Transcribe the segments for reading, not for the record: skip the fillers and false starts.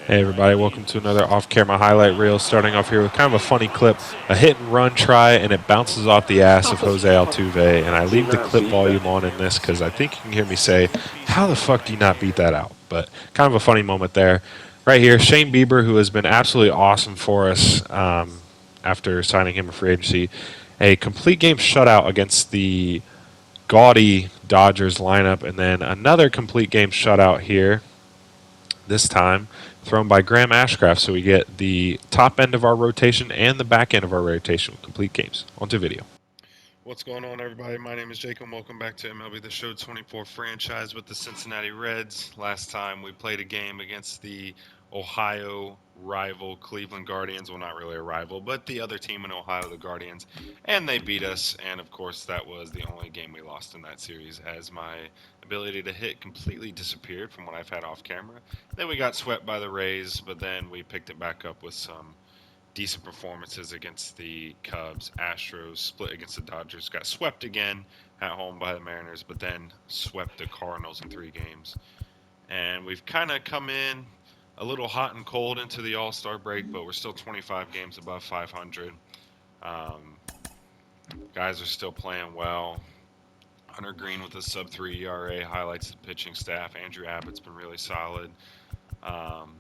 Hey everybody, welcome to another off-camera highlight reel. Starting off here with kind of a funny clip, a hit and run try, and it bounces off the ass of Jose Altuve. And I leave the clip volume on in this because I think you can hear me say, "How the fuck do you not beat that out?" But kind of a funny moment there. Right here, Shane Bieber, who has been absolutely awesome for us after signing him a free agency, a complete game shutout against the gaudy Dodgers lineup, and then another complete game shutout here this time thrown by Graham Ashcraft. So we get the top end of our rotation and the back end of our rotation with complete games. Onto video. What's going on, everybody? My name is Jacob. Welcome back to MLB The Show 24 franchise with the Cincinnati Reds. Last time we played a game against the Ohio rival Cleveland Guardians. Well, not really a rival, but the other team in Ohio, the Guardians. And they beat us. And of course, that was the only game we lost in that series as my ability to hit completely disappeared from what I've had off camera. Then we got swept by the Rays, but then we picked it back up with some decent performances against the Cubs. Astros split against the Dodgers. Got swept again at home by the Mariners, but then swept the Cardinals in 3 games. And we've kind of come in a little hot and cold into the All Star break, but we're still 25 games above 500. Um, Guys are still playing well. Hunter Green with a sub 3 ERA highlights the pitching staff. Andrew Abbott's been really solid.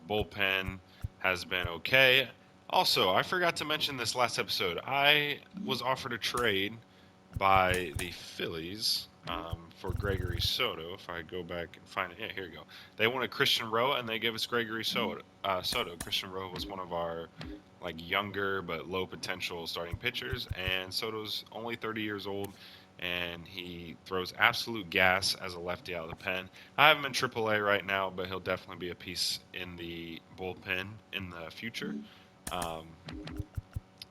Bullpen has been okay. Also, I forgot to mention this last episode. I was offered a trade by the Phillies for Gregory Soto. If I go back and find it, yeah, here you go. They wanted Christian Rowe, and they gave us Gregory Soto. Christian Rowe was one of our younger but low potential starting pitchers, and Soto's only 30 years old, and he throws absolute gas as a lefty out of the pen. I have him in AAA right now, but he'll definitely be a piece in the bullpen in the future. Um,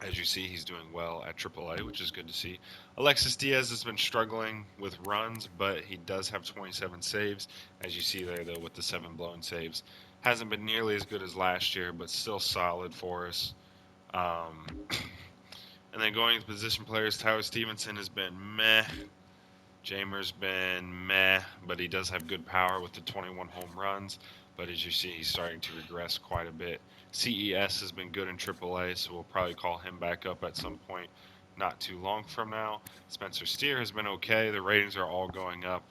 as you see, he's doing well at AAA, which is good to see. Alexis Diaz has been struggling with runs, but he does have 27 saves. As you see there, though, with the 7 blown saves. Hasn't been nearly as good as last year, but still solid for us. Um, and then going to position players, Tyler Stevenson has been meh. Jamer's been meh, but he does have good power with the 21 home runs. But as you see, he's starting to regress quite a bit. CES has been good in AAA, so we'll probably call him back up at some point not too long from now. Spencer Steer has been okay. The ratings are all going up.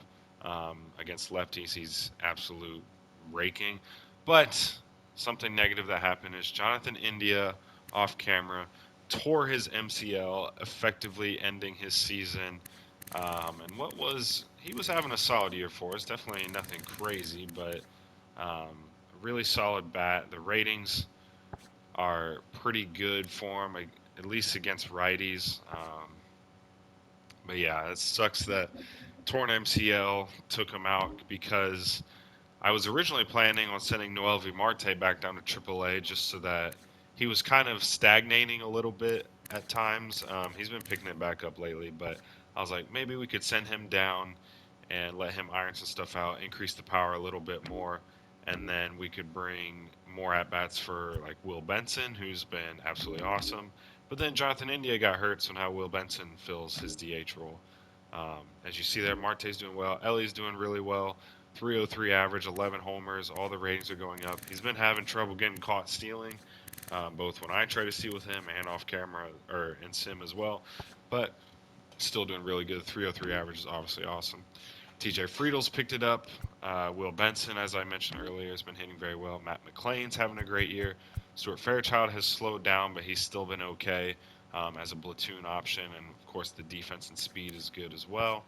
Against lefties, he's absolute raking. But something negative that happened is Jonathan India off camera tore his MCL, effectively ending his season. And what was he was having a solid year for us. Definitely nothing crazy, but a really solid bat. The ratings are pretty good for him, at least against righties. But yeah, it sucks that torn MCL took him out because I was originally planning on sending Noel V. Marte back down to AAA just so that he was kind of stagnating a little bit at times. He's been picking it back up lately, but I was like, maybe we could send him down and let him iron some stuff out, increase the power a little bit more, and then we could bring more at bats for Will Benson, who's been absolutely awesome. But then Jonathan India got hurt, so now Will Benson fills his DH role. As you see there, Marte's doing well. Ellie's doing really well. 303 average, 11 homers. All the ratings are going up. He's been having trouble getting caught stealing, both when I try to steal with him and off camera or in sim as well. But still doing really good. 303 average is obviously awesome. TJ Friedel's picked it up. Will Benson, as I mentioned earlier, has been hitting very well. Matt McLean's having a great year. Stuart Fairchild has slowed down, but he's still been okay as a platoon option. And of course, the defense and speed is good as well.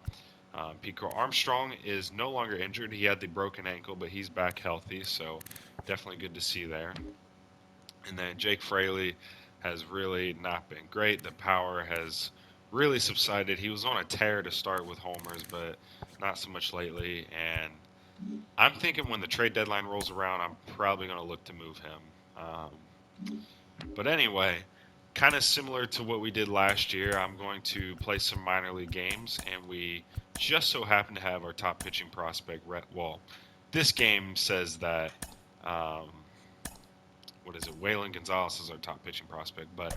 Pico Armstrong is no longer injured. He had the broken ankle, but he's back healthy, so definitely good to see there. And then Jake Fraley has really not been great. The power has really subsided. He was on a tear to start with homers, but not so much lately. And I'm thinking when the trade deadline rolls around, I'm probably going to look to move him. But anyway, kind of similar to what we did last year, I'm going to play some minor league games, and we just so happen to have our top pitching prospect. Well, this game says that um, what is it? Waylon Gonzalez is our top pitching prospect, but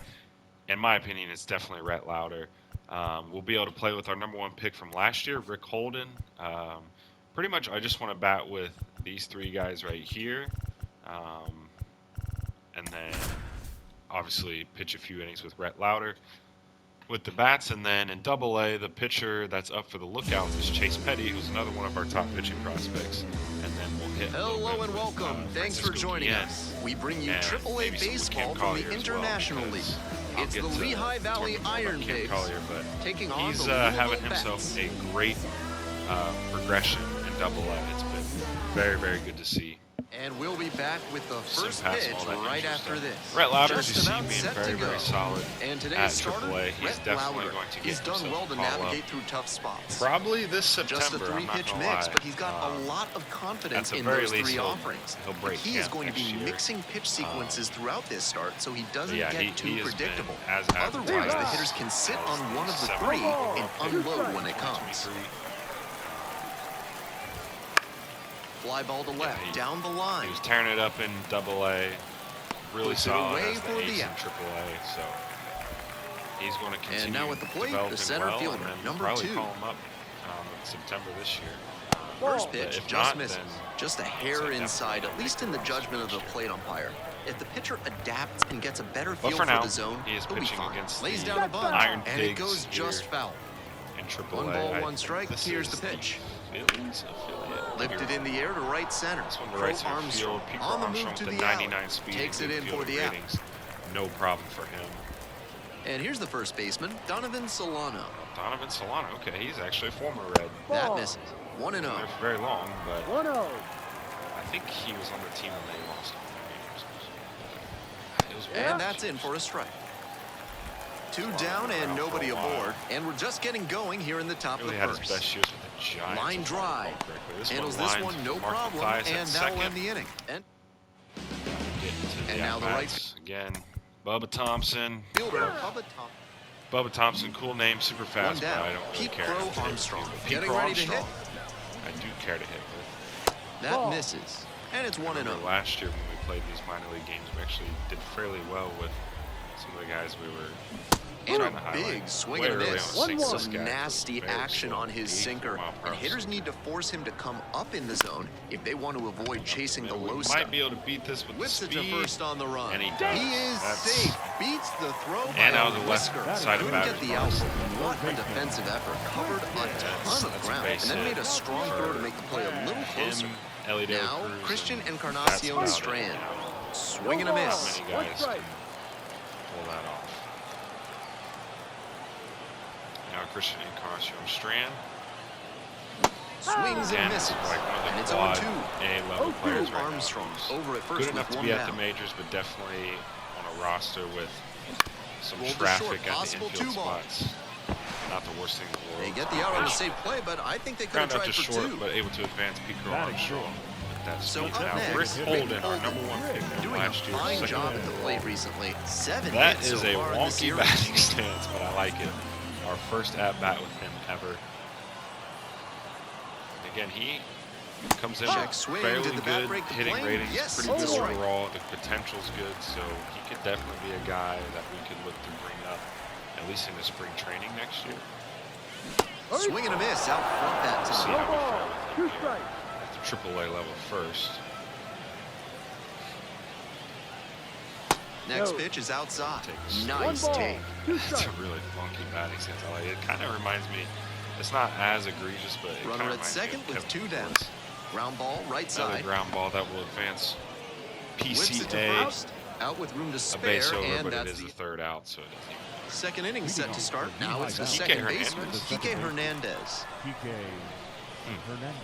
in my opinion, it's definitely Rhett Lauder. We'll be able to play with our number one pick from last year, Rick Holden. Pretty much, I just want to bat with these three guys right here. Um, and then obviously pitch a few innings with Rhett Lauder with the bats. And then in Double-A, the pitcher that's up for the lookout is Chase Petty, who's another one of our top pitching prospects. And then we'll hit. Hello and welcome. Thanks for joining us. We bring you AAA baseball from the International League. It's the Lehigh Valley Iron Pigs taking on he's the Louisville having himself Bats. a great progression in Double-A. It's been very, very good to see. And we'll be back with the first Pass pitch all that right extra after stuff. this. Rhett Lauder, as you Just see, about being set very, to go. very solid And at today's starter, AAA. He's Rhett definitely Lauder. going to get He's done himself well to a call navigate up. through tough spots. Probably this September. Just a I'm not three-pitch gonna mix, lie. but he's got a lot of confidence at the in very those least, three he'll offerings. break He is camp going to be next year. mixing pitch sequences throughout this start, so he doesn't Yeah, get he too has been predictable. as Otherwise, the advertised hitters can sit as on one of the 7 three overall and pick unload when it in comes. 2023. Fly ball to left, he- down the He line. was tearing it up in Double-A. Really Puts it solid away as for the the ace in out. Triple-A. So he's going to continue. And now at the plate, the developing center well, fielder, and then number probably 2. call him up in September this year. First But pitch if just not, misses. then Just a say hair definitely inside, don't at least make in the the judgment of the roster next plate umpire. If the pitcher adapts and gets a better But feel for for now, the zone, he is he'll be pitching fine. against Lays the down a bunt, Iron and it Pigs goes just here foul. in Triple-A. One ball, I one think strike. this Here's is the pitch. Phillies affiliate. Lifted Here. in the air to right center. This one to Pro right center Armstrong field. Peter on the Armstrong move to with the the alley. 99 speed. Takes and it good in for fielding the out. ratings. No problem for him. And here's the first baseman, Donovan Solano. Donovan Solano. Okay, he's actually a former Red. That misses. 1-0. There for very long, but 1-0. I think he was on the team when they lost all the games. It was And that's in for a strike. 2 down and nobody aboard. And we're just getting going here in the top really of had the his first. best years with the Giants. Line if I recall drive. correctly. This Handles one this lined one, no Mark problem, Mathias at and that'll second. end the inning. And Getting to the And now the at-bats. Again, Bubba Thompson. fielder, Bubba Thompson, cool name, super one fast, but down. I don't really Pete care. Crow Armstrong. Pete Getting Crow ready to hit. Armstrong. I do care to hit with. That Ball. misses. And it's I 1-0. remember last year when we played these minor league games, we actually did fairly well with some of the guys we were And trying to a highlight. big swing Way and a early miss. on, single Some this guy Some was nasty very action slow. on his 84 sinker. mile per And hour hitters sinker. need to force him to come up in the zone if they want to avoid chasing the We low might stuff. be able to beat this with Whips the it to speed. first on the run. And he does. He is That's- safe. Beats the throw by And out a of the left whisker. side of Couldn't batter's get the out. box. What a defensive effort. Covered a that's- ton of that's ground. base And then hit made a strong for throw to make the play a little closer. Him, Ellie De La Now, Cruz, Christian and Encarnacion that's about Strand. it. Swing and a Not miss. many One guys strike. can pull that off. Now Christian Encarnacion Strand. Swings and And misses. like one And of it's the quad 0-2. A-level players right now. Armstrong Who's over at good first enough with to one be at the down. majors, but definitely on a roster with some Rolled to traffic short, at the possible infield 2-ball. spots. Not the worst thing in the world. They get the out on a safe play, but I think they could have Ground out tried to for short, 2. but able to advance Pico Batting Armstrong. That's So speed. up Now next, Rick Rick Holden, our Holden. number 1 pick from Doing a last year. fine second job at round. the plate recently. 7 That hits is so a far in the wonky series. batting stance, but I like it. Our first at-bat with him ever. Again, he comes in Check with swing. fairly Did the bat good break the hitting plane? ratings, Yes. pretty good Strike. overall. The potential's good, so he could definitely be a guy that we could look to bring up, at least in the spring training next year. Swing and a miss out front that See time. how we fare with him Two here strikes. at the AAA level first. Next No. pitch is outside. Take a Nice One ball. take. Two That's a strikes. really funky batting stance. I like it. It kind of reminds me, it's not as egregious, but it Runner kind of at reminds second me of with Kevin 2 down. Porras. Ground ball right Another side. ground ball that will advance Whips it to PCA. first. Out with room to A spare, base over, and but it that's is the the third out, so it doesn't even. second inning set to start. Now it's the Kike second Hernandez. baseman, Kike Hernandez. PK Hernandez.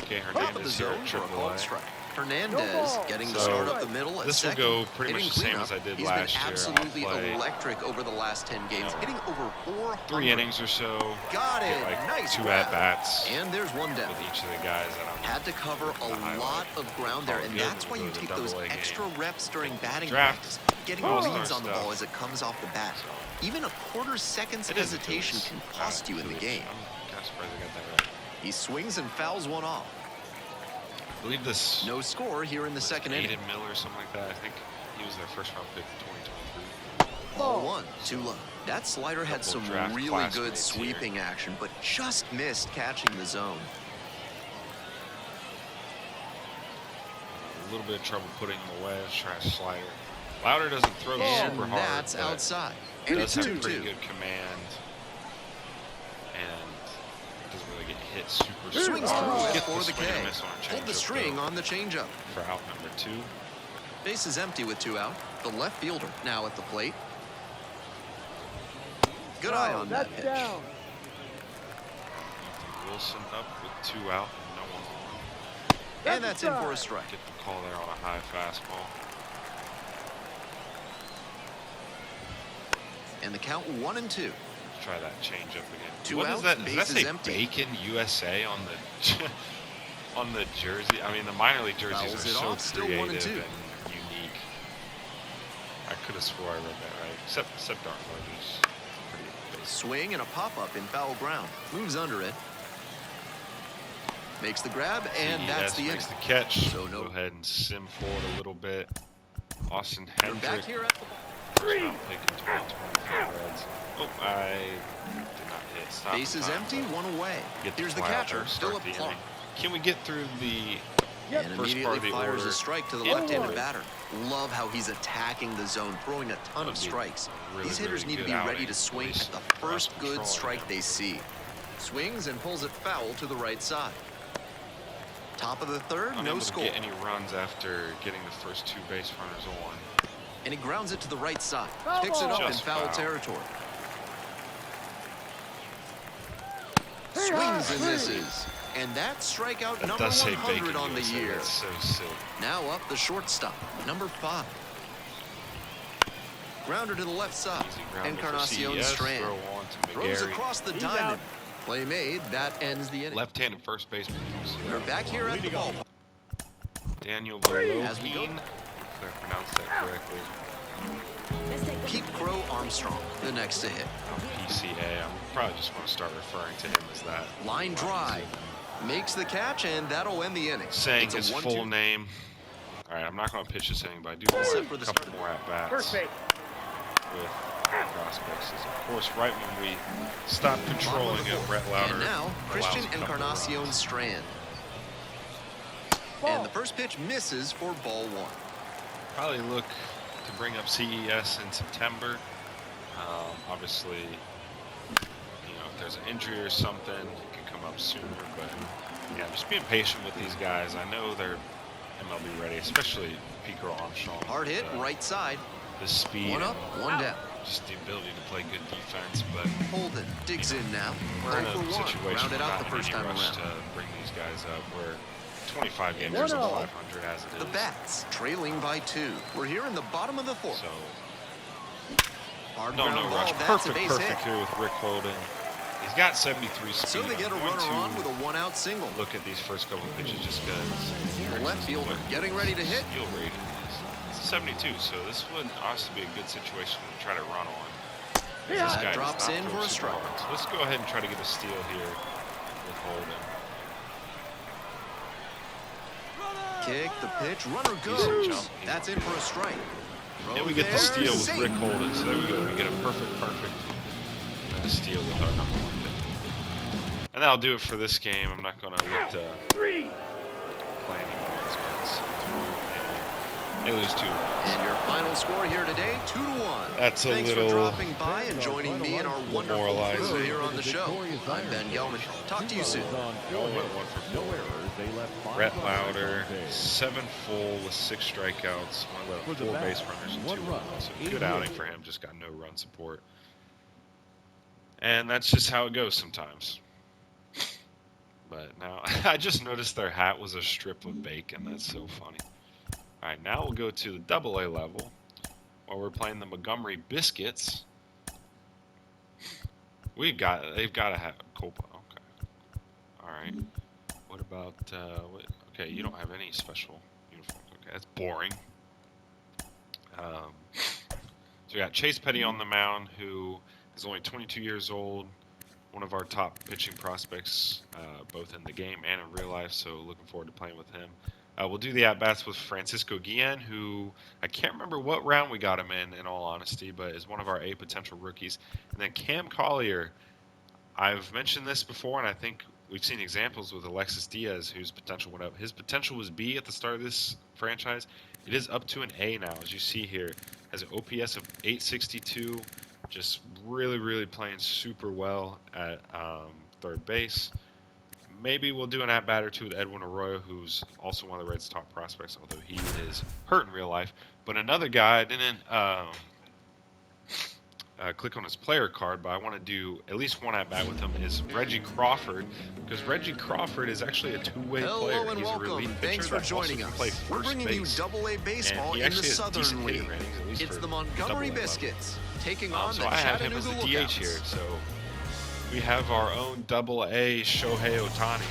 Okay, Top of the Hernandez here zone at for a called AAA. strike. Hernandez getting the So, start up the middle at this will second. go pretty Hitting much the same cleanup. as I did He's last been year. I'll absolutely play, electric over the last 10 games, know, hitting over 400. 3 innings or so. Got Get it. like Nice 2 grab. at-bats And there's one down. with each of the guys that I'm Had to cover a highlight. lot of ground there, All and good. that's why We'll you go to take the those double-A game. extra reps during batting Draft. practice, getting All-star reads on the stuff. ball as it comes off the bat. Even a quarter second's It is a hesitation Phillies. can cost you in the Phillies. game. I'm kind of surprised I got that right. He swings and fouls one off. I believe this No score here in the second inning. Aiden Miller or something like that. I think he was their first round pick in 2023. Ball 1, too low. That slider had Couple some draft really good classmates here. sweeping action, but just missed catching the zone. A little bit of trouble putting him away. Let's try a slider. Lauder doesn't throw And super hard. that's but outside. He And does it's have pretty 2-2. good command. And doesn't really get hit super Swings hard. through it Get for the swing and K. miss on a Hold the changeup, string though, on the changeup. for out number 2. Base is empty with 2 out. The left fielder now at the plate. Good eye on that pitch. Down. Wilson up with 2 out and no one on. And that's in for a strike. Get the call there on a high fastball. And the count 1-2. Let's try that changeup again. 2 What outs, is that? Does that base is say empty. Bacon USA on the on the jersey? I mean, the minor league jerseys Fouls are it so off, still creative 1-2. and unique. I could have swore I read that right. Except Darknard is pretty basic. Swing and a pop-up in foul ground. Moves under it. Makes the grab, and that's the makes inning. the catch. So no- Go ahead and sim forward a little bit. Austin We're back Hendrick. here at the ball. First round pick in 2024 Reds. Oh, I did not hit. Stop Base in is time, empty, but 1 away. get Here's the fly out catcher, there, start Philip the Clark. inning. Can we get through the And first part immediately of the fires order? a strike to the Yeah. left-handed batter. Love how he's attacking the zone, throwing a ton of That'd be strikes. really, These hitters really need to good be ready outing, to swing at least at the for us first good controlling strike him. they see. Swings and pulls it foul to the right side. Top of the third, no Unable to score. get any runs after getting the first 2 base runners on. And he grounds it to the right side. Foul Picks it up ball. in Just foul foul. territory. Swings and misses. And that's strikeout That number does say 100 Bacon on the USA. year. That's so sick. Now up the shortstop, number 5. Grounder to the left side. Easy grounder for Encarnacion CES. Strand. Throw on to Throws McGarry. across the He's diamond. out. Play made. That ends the inning. Left-handed first baseman. We're back here at the ballpark. Daniel As we go. Lopine. If I pronounced that correctly. Pete Crow Armstrong, the next to hit. PCA. I'm probably just want to start referring to him as that. Line drive. Makes the catch, and that'll end the inning. Saying It's a his 1-2. full name. All right, I'm not going to pitch this inning, but I do Set want for a the couple start. more at-bats First with base. prospects. Of course, right when we stop controlling him, Brett Lauder And now, allows Christian a couple Encarnacion runs. Strand. Ball. And the first pitch misses for ball 1. Probably look to bring up CES in September. Obviously, if there's an injury or something, it can come up sooner. But yeah, just being patient with these guys. I know they're MLB ready, especially Pico Armstrong. Hard hit, with, right side. The speed, 1 up, and 1 down. just the ability to play good defense. But Holden digs in now. we're in 0 a for 1. situation Rounded we're out not the in first any time rush around. to bring these guys up. We're 25 games One from oh. 500 as it is. The bats trailing by 2. We're here in the bottom of the 4th. So Hard no ground ball, rush. that's a base Perfect hit. here with Rick Holden. He's got 73 speed. So they get a I'm going runner on to with a 1-out single. look at these first couple of pitches just because. The left fielder getting ready to hit. Steal rating is it's 72, so this would honestly be a good situation to try to run on. This Yeah. guy does Drops not in throw for a super strike. hard. So let's go ahead and try to get a steal here with Holden. Kick the pitch, runner Decent goes. jump. That's in for a strike. And we get the Throw steal there, with safe. Rick Holden, so there we go. We get a perfect, and a steal with our number 1 pick. And that'll do it for this game. I'm not going to look to play any more expense. They lose 2. And your final score here today, 2-1. That's a Thanks little for dropping by and joining me in our wonderful demoralizing. crew here on the show. I'm Ben Gelman. Talk to you soon. Y'all went 1 for 4. They left 5 Brett runs Lauder, on the day. 7 full with 6 strikeouts, one For of the 4 bat, base runners and 2 1 run, runs. So 8 good hits. outing for him. Just got no run support. And that's just how it goes sometimes. But now, I just noticed their hat was a strip of bacon. That's so funny. All right, now we'll go to the AA level, where we're playing the Montgomery Biscuits. They've got to have Copa. Okay. All right. What about, okay, you don't have any special uniforms. Okay, that's boring. So we got Chase Petty on the mound, who is only 22 years old, one of our top pitching prospects, both in the game and in real life, so looking forward to playing with him. We'll do the at-bats with Francisco Guillen, who I can't remember what round we got him in all honesty, but is one of our 8 potential rookies. And then Cam Collier. I've mentioned this before, and I think we've seen examples with Alexis Diaz, whose potential went up. His potential was B at the start of this franchise. It is up to an A now, as you see here. Has an OPS of 862. Just really, really playing super well at third base. Maybe we'll do an at-bat or two with Edwin Arroyo, who's also one of the Reds' top prospects, although he is hurt in real life. But another guy, I didn't click on his player card, but I want to do at least one at-bat with him, is Reggie Crawford, because Reggie Crawford is actually a two-way player. Hello and He's welcome. a relief Thanks pitcher for joining that us. also can play We're first bringing base. you AA baseball And he in the actually has decent Southern hitting League. ratings, at least It's for the Montgomery double A level. Biscuits taking on So the I have him Chattanooga as the DH Lookouts. here. So we have our own Double-A Shohei Ohtani.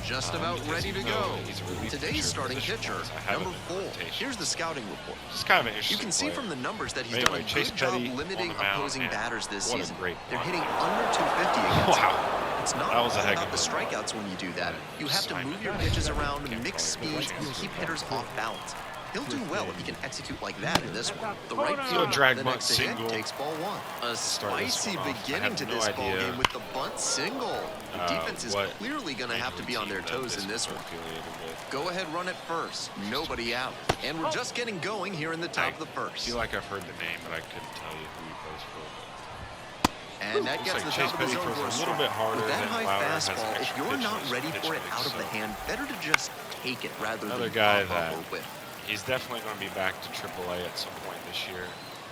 Just about because ready you to know go. he's a relief Today's pitcher starting pitcher, position-wise. I have number him in 4. rotation. Here's the scouting report. It's kind of an You interesting can see player. from the numbers that he's Anyway, done a Chase good job Petty limiting on the mound, opposing and batters this what a season. great They're bunt. hitting under 250 against him. Wow. It's not That was a all heck about of the a strikeouts when you do that. You have to Simon. move your pitches around, Can't mix call it speeds, good and chances. keep hitters off balance. He'll do well if he can execute like that in this one. The right So a fielder, drag the bunt next to hit, single. takes ball 1. A Start this spicy one off. I beginning have to no this ball idea, game with the bunt single. The defense is what clearly going to have to be on their team that toes in this is one. affiliated with. Go ahead, run it first. Nobody out. And we're just getting going here in the top of the I first. feel like I've heard the name, but I couldn't tell you who he plays for. And that gets like the Chase top of the Petty zone throws for a a little strike. bit harder With that than high Lauer has fastball, if extra you're not pitches, ready for it pitch out of the mix, hand, better to just take it rather Another than guy pop up that- or whip. He's definitely going to be back to AAA at some point this year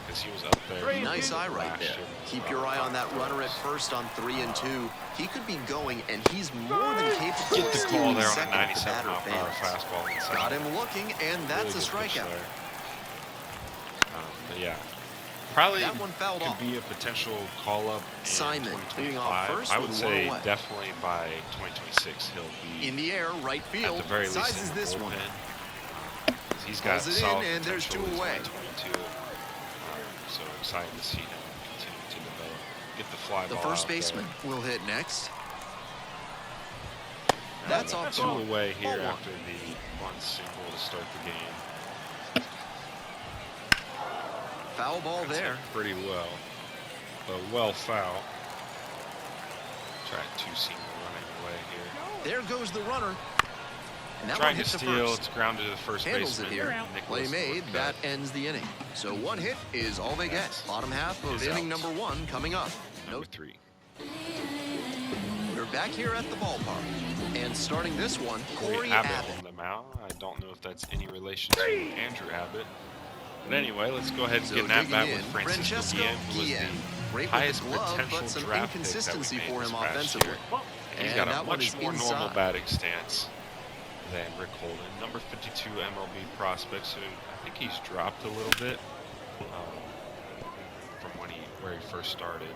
because he was up there. Nice eye right last there. year. Keep your eye on that runner at first on 3 and 2. He could be going, and he's more than capable Get of the call stealing there on a second if the 97 batter mile per hour fails. fastball inside. Got him looking, and that's a Really good pitch strikeout. there. But yeah, probably That one fouled could off. be a potential call-up in Simon leading off 2025. first I would with say one away. definitely by 2026 he'll be In the air, right at field. the very least Sizes in the this one. bullpen. He's got Pulls it in, solid and there's potential. 2 He's away. 22. So excited to see him continue to develop. Get the fly The ball first out there. baseman will hit next. And That's off two ball. away here Ball 1. after the bunt single to start the game. Foul ball That's there. hit pretty well, but well foul. Trying two-seam running away here. There goes the runner. And that Trying one to hits the steal. first. It's grounded to the first Handles it baseman. here. Play Nicholas made. Northcutt. That ends the inning. So 1 hit is all they get. Bottom half of Is inning out. number 1 coming up. Number 3. We're back here at the ballpark. And starting this one, Corey Corey Abbott. Abbott on the mound. I don't know if that's any relation to Andrew Abbott. But anyway, let's go ahead and So get that digging bat in, with Francisco Guillen, who was Guillen. the Great with highest the glove, potential but some draft inconsistency pick that we for made him this past offensively. year. He's And got a that one much is more normal inside. batting stance than Rick Holden. Number 52 MLB prospect, so I think he's dropped a little bit from where he first started.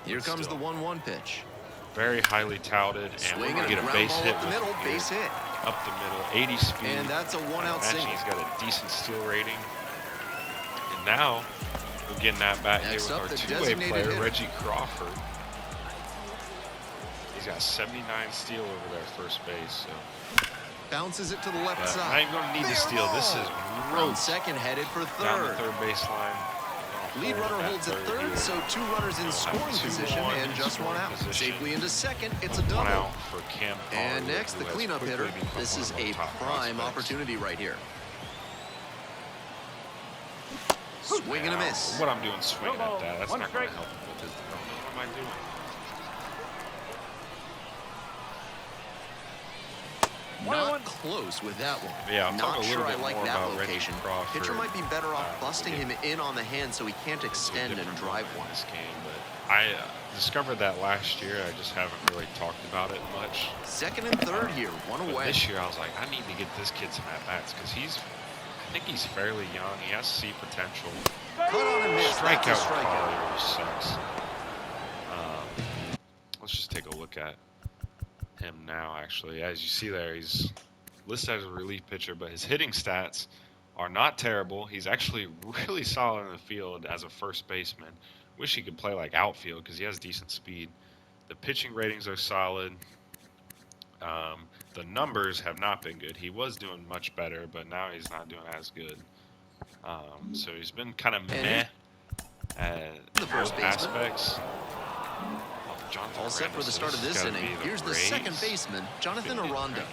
Here but comes still, the 1-1 pitch. very highly touted, and Swing we're and going to a get a ground base ball hit up the with middle, him base here. hit. Up the middle, 80 speed. And that's a I one-out imagine single. he's got a decent steal rating. And now we're getting that bat here Next with up, our the two-way designated player, hitter. Reggie Crawford. He's got 79 steal over there first base. So Bounces it to the left but side. I ain't going to need the Fair steal. This is ball. road On second, headed for down the third. third baseline. Lead runner holds at third, here. so 2 runners in They'll have scoring 2 position on and in just 1 scoring out. position. Safely into second, it's a One double. out for Cam And Collier, next, the who has cleanup quickly hitter. become This one is of our a top prime prospects. opportunity right here. Swing and a miss. What I'm doing swinging at that, that's not going to help him with his development. What am I doing? Not close with that one. Yeah, I'll talk Not a little sure I bit like more that about Reggie location. Crawford, Pitcher might be better off busting again. him in on the hand so he can't extend and Different drive moment in one. this game, but I discovered that last year. I just haven't really talked about it much. Second and third here, 1 But away. this year, I was like, I need to get this kid some at-bats because I think he's fairly young. He has C potential. Cut on and miss. That's a Strikeout strikeout. Collier sucks. Let's just take a look at him now, actually. As you see there, he's listed as a relief pitcher, but his hitting stats are not terrible. He's actually really solid in the field as a first baseman. Wish he could play like outfield because he has decent speed. The pitching ratings are solid. The numbers have not been good. He was doing much better, but now he's not doing as good. So he's been kind of meh at The first both baseman. aspects. Jonathan All set for the start of this inning. Here's the second baseman, Jonathan Aranda.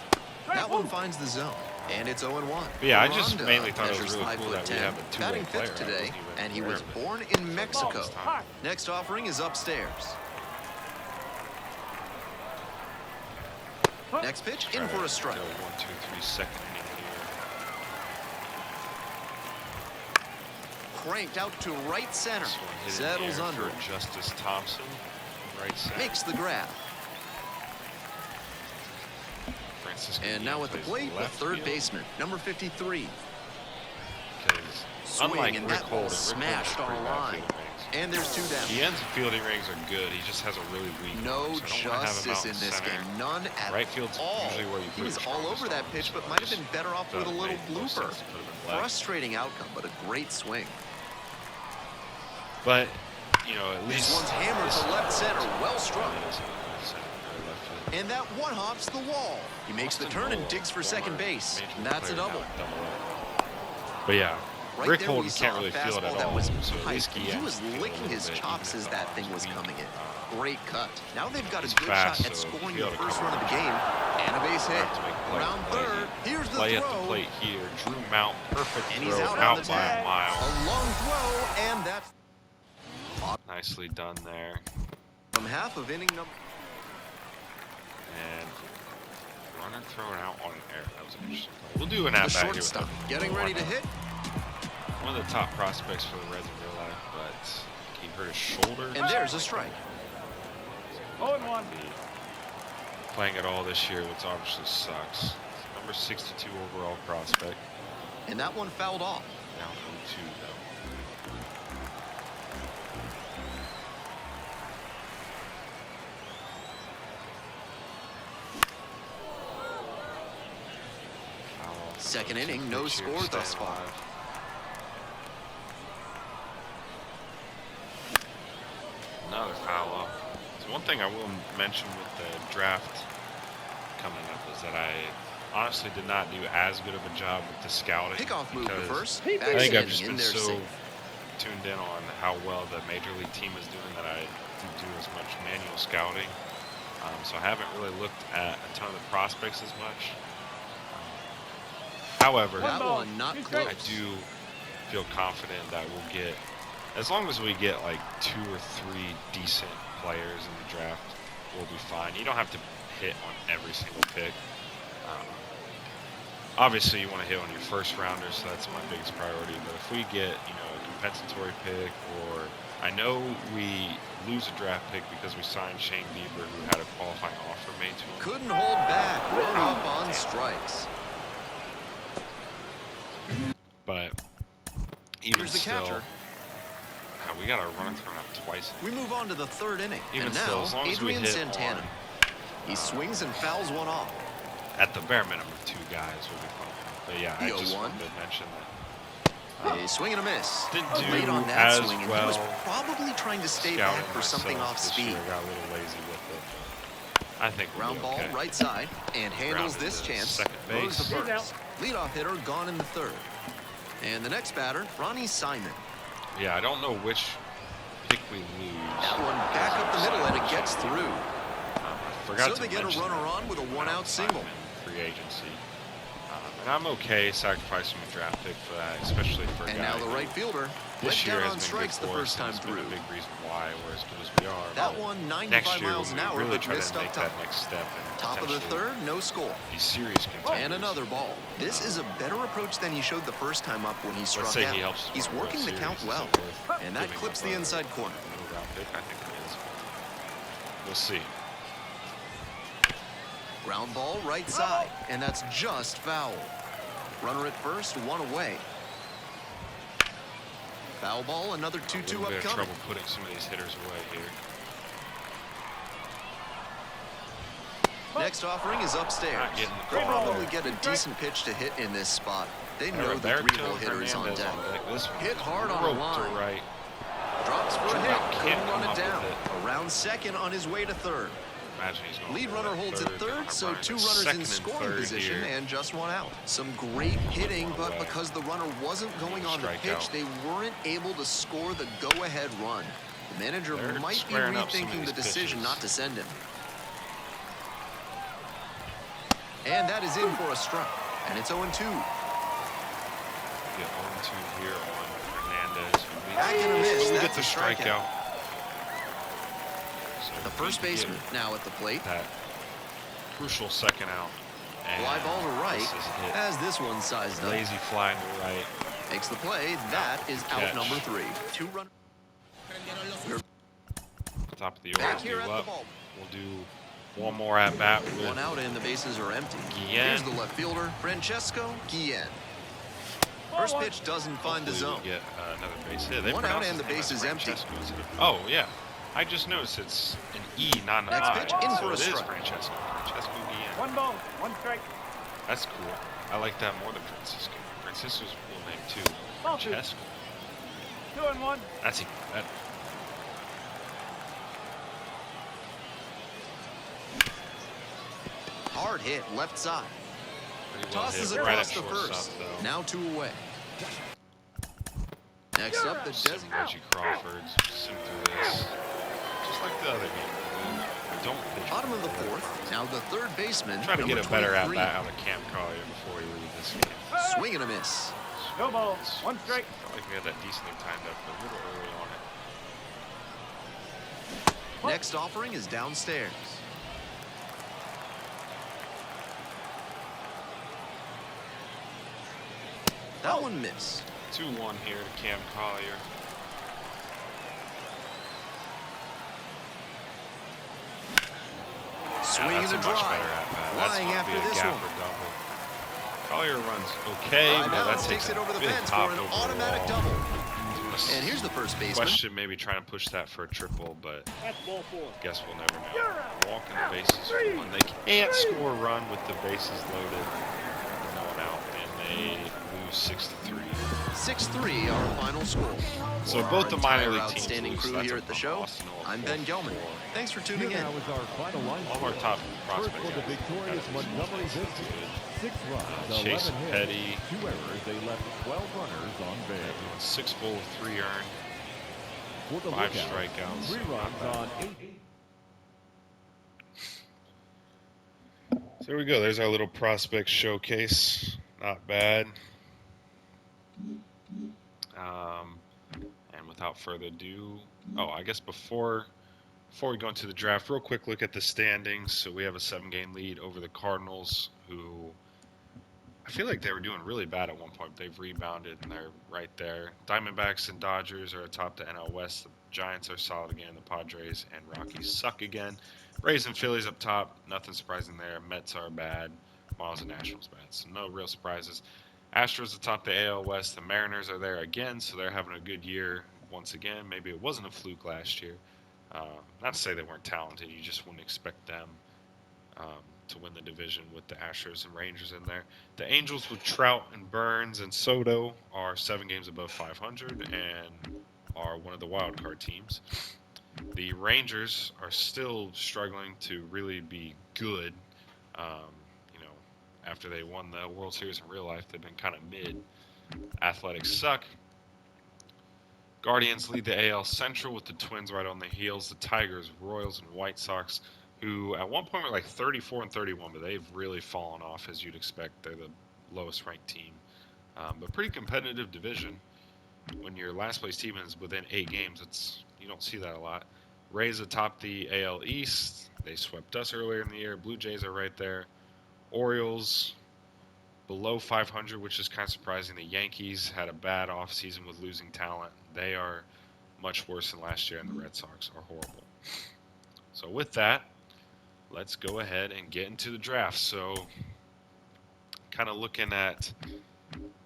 That one finds the zone, and it's 0-1. Yeah, I just mainly thought it was really cool that we have a two-way batting player. fifth today, and he was born in Mexico. Next offering is upstairs. Next pitch in for a strike. 1, 2, 3 second inning here. Cranked out to right center. This one hit in the Settles air under for it. Justice Thompson, right center. Makes the grab. Francis And now at the plate, the third baseman, number 53. Swing, and that ball smashed on a line. And there's two down. The ends of fielding rings are good. He just has a really weak No arm, so I don't wanna have him justice out in this center. game. None at Right field's all. usually where you He put was your all strongest over that arm, pitch, but so might have just been better off with a thought it little made more blooper. sense to put him in left. Frustrating outcome, but a great swing. But, you know, at least This one's hammered to left center. Well struck. Center, left field. And that one hops the wall. He makes the turn and digs for second base. And that's a double. But yeah, Right Rick there we Holden saw can't a really feel it fastball at that all. was So at least piped, and he was licking his chops as that thing was coming in. Great cut. Now they've got a good fast, shot at so scoring he'll the be able to first come run of the game. And a base hit. to make a play. Round third. Here's the Play at the throw. plate here. Drew Mount, perfect And he's throw, out on out the by tag. a mile. A long throw, and that's Nicely done there. from half of inning number. And runner thrown out on an error. That was interesting. We'll do an The at-bat here. shortstop with getting ready to hit. one of the top prospects for the Reds in real life, but he hurt his shoulder. And there's a strike. 0-1. Playing it all this year, which obviously sucks. Number 62 overall prospect. And that one fouled off. Down 0-2 though. Second inning, no score thus far. Another foul off. So one thing I will mention with the draft coming up is that I honestly did not do as good of a job with the scouting. Pickoff move to because first. I think I've just In been there so safe. tuned in on how well the major league team is doing that I didn't do as much manual scouting. So I haven't really looked at a ton of the prospects as much. However, That one not close. I do feel confident that we'll get, as long as we get like 2 or 3 decent players in the draft, we'll be fine. You don't have to hit on every single pick. Obviously, you want to hit on your first rounder, so that's my biggest priority. But if we get, you know, a compensatory pick, or I know we lose a draft pick because we signed Shane Bieber, who had a qualifying offer made to him. Couldn't hold back. Run up on strikes. But even Here's the still, catcher. we got a runner thrown out twice. We move on to the third inning. Even And still, now, as long as we Adrian hit Santana. on, He swings and fouls one off. at the bare minimum, 2 guys will be fine. But yeah, I The just 0-1. wanted to mention that. A swing and a miss. Didn't do Late on that as swing, and well he was probably trying to stay scouting back for something myself off this speed. year. I got a little lazy with it. But I think we'll Ground be ball okay. right side and handles Grounded this to chance. second Throws the base. first. Leadoff hitter gone in the third. And the next batter, Ronnie Simon. Yeah, I don't know which pick we lose. That one back up the middle, and it gets through. I forgot So to they get a mention runner on with a one-out single. Free agency. And I'm okay sacrificing a draft pick for that, especially for a And guy now the who right fielder this went year down has on been strikes good the for first us, time and it's been through. a big reason why we're as good as we are. That But one next 95 year, miles when an hour, we really but try missed to up make top. that next step. And Top of the potentially third, no score. be serious contenders. And another ball. This is a better approach than he showed the first time up when he struck Let's say out. he helps us He's win a working the World count Series. well. Is it worth And that giving clips up the a inside corner. middle round pick? I think it is. We'll see. Ground ball right side, and that's just foul. Runner at first, one away. Foul ball, another 2-2 A little bit of upcoming. trouble putting some of these hitters away here. Next offering is upstairs. Not getting the They'll call probably there. get a decent pitch to hit in this spot. They know the Roberto 3-hole hitter is on Hernandez deck. This one Hit is hard on a roped line. to right. Drops for a Drew hit, Mount couldn't can't run come it up down. with Around second on his way to third. Imagine he's going Lead for runner that holds at third, so runner 2 to runners second in and scoring third position here. and just 1 out. Some great hitting, but because the runner wasn't going on the Strikeout. pitch, they weren't able to score the go-ahead run. The manager They're might be squaring up some of rethinking the these decision pitches. not to send him. And that is in for a strike. And it's 0-2. Get 0-2 here on Hernandez. Back in a miss. We'll That's get the a strikeout. So The first baseman now at the plate. that crucial second out. And Fly ball to right this is hit. as this one's sized up. Lazy fly to right. Makes the play. That is out Catch. number 3. 2-run. Top of the Back order, here move at up. the ball. We'll do one more at bat with One out and the bases are empty. Guillen. Here's the left fielder, Francesco Guillen. First pitch doesn't find the Hopefully zone. we get another base hit. They One out pronounce and the his name base as is empty. Francesco, isn't it? Oh yeah, I just noticed it's an E, not an Next I. pitch, in so for a it is strike. Francesco. Francesco Guillen. 1 ball, 1 strike. That's cool. I like that more than Francisco. Francisco's real name too. Ball 2. Francesco. 2-1. That's even better. Hard hit, left side. Pretty well Tosses hit. Right across at the shortstop, first. though. Now 2 away. Next up, the Some designated. Reggie Crawford's sim through this. Just like the other game. Don't pitch. Bottom of the 4th. Now the third baseman. Try to get number a better 23. at-bat out of Cam Collier before we leave this game. Swing and a miss. No ball, 1 strike. Felt like we had that decently timed up, but a little early on it. Next offering is downstairs. That one missed. 2-1 here to Cam Collier. Swing That's and a a much drive. better at-bat. That's Flying gonna be after a this gap one. or double. Collier runs okay, but Now that takes takes it over the a big fence pop for an over the automatic wall. double. And here's the first baseman. Question maybe trying to push that for a triple, but That's ball 4. guess we'll never know. Walking the bases for one. They can't score a run with the bases loaded. No one out, and they lose 6-3. 6-3 our final score. So For both our the minor entire league teams outstanding lose. crew That's here a at the bummer. show. Austin will I'm Ben Gelman. 4-4. Thanks for tuning in. Now is our final line All of our score. top First prospects. for the victorious Montgomery Vincent. 6 runs, Chase 11 Petty. hits, 2 errors. They left 12 runners on base. 6 full, 3 earned. For the 5 Lookouts, strikeouts. 3 runs on 8. So there we go. There's our little prospect showcase. Not bad. And without further ado, I guess before we go into the draft, real quick look at the standings. So we have a 7-game lead over the Cardinals, who I feel like they were doing really bad at one point. They've rebounded, and they're right there. Diamondbacks and Dodgers are atop the NL West. The Giants are solid again. The Padres and Rockies suck again. Rays and Phillies up top. Nothing surprising there. Mets are bad. Marlins and Nationals bad. So no real surprises. Astros atop the AL West. The Mariners are there again, so they're having a good year once again. Maybe it wasn't a fluke last year. Not to say they weren't talented. You just wouldn't expect them to win the division with the Astros and Rangers in there. The Angels with Trout and Burns and Soto are 7 games above 500 and are one of the wild card teams. The Rangers are still struggling to really be good. After they won the World Series in real life, they've been kind of mid. Athletics suck. Guardians lead the AL Central with the Twins right on the heels. The Tigers, Royals, and White Sox, who at one point were like 34 and 31, but they've really fallen off as you'd expect. They're the lowest ranked team. But pretty competitive division. When your last place team is within 8 games, you don't see that a lot. Rays atop the AL East. They swept us earlier in the year. Blue Jays are right there. Orioles below 500, which is kind of surprising. The Yankees had a bad offseason with losing talent. They are much worse than last year, and the Red Sox are horrible. So with that, let's go ahead and get into the draft. So kind of looking at